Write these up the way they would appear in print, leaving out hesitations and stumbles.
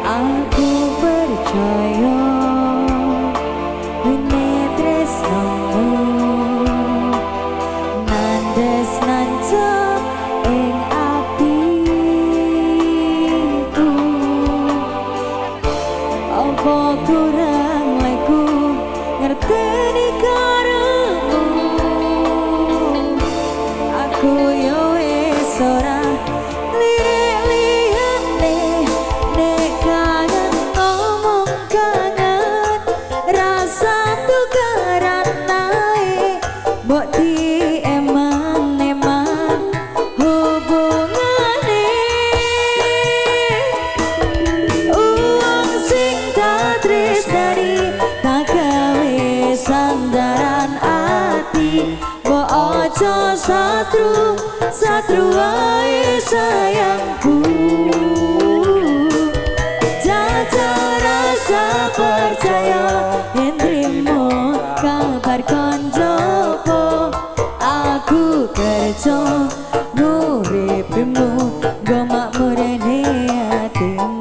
Aku percaya wene tresnamu nandes nancep ing atiku. Apa kurang leku ngerteni karemu, aku yo wis ora sandaran ati, mbok aja satru wae sayangku. Jajal rasa percaya yen trimo kabar konjoku, aku kerja nguripmu nggo makmurne atimu.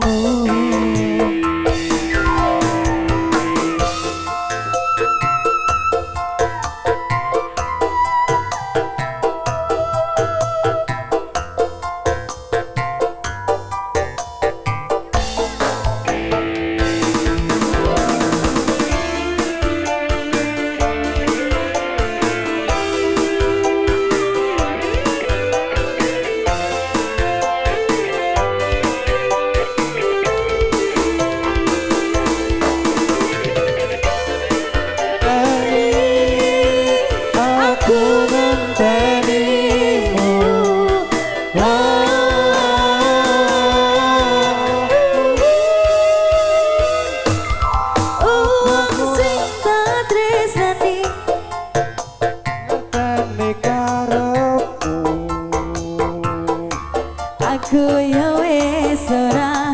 Aku ya wis ora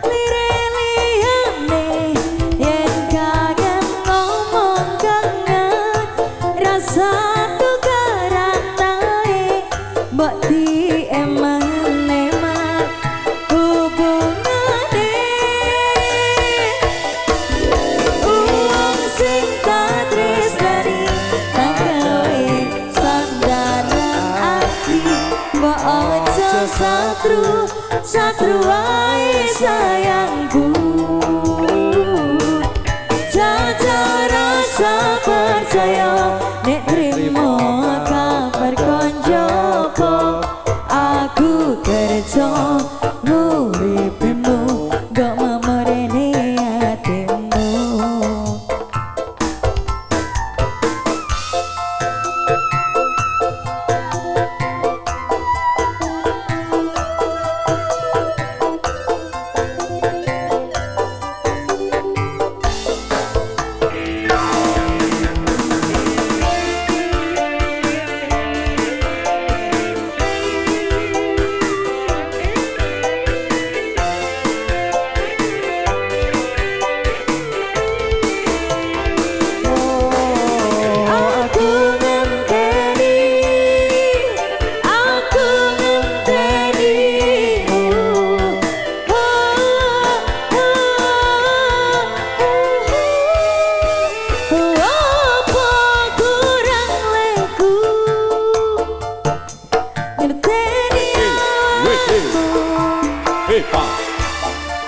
lire-liyane yen kangen ngomong kangen rasa tukaran ae mbok dieman-eman hubungane. Wong sing tak tresnani tak gawe sandaran ati, mbok aja satru wae sayangku. Jajal rasa percaya nek trimo kabar konjoku, aku kerja nguripmu nggo mamorene atimu.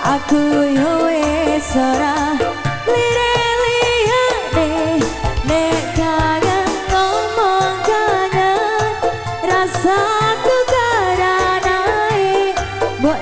Aku yo wis ora lire-liyane nek kangen ngomong kangen rasa tukaran ae mbok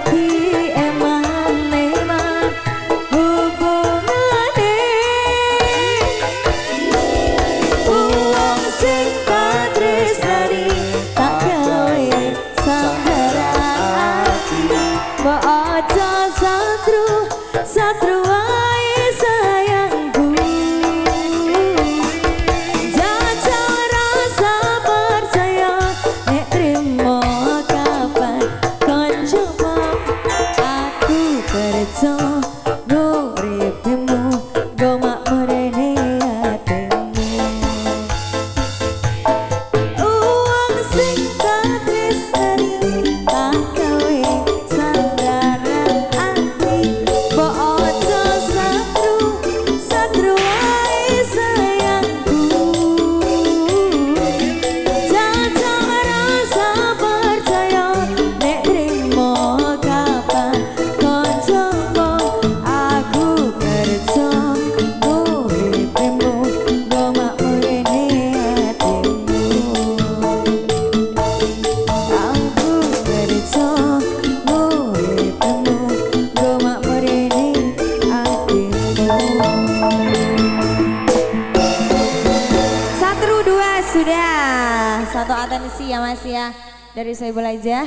MC ya Mas ya. Dari Soebul aja.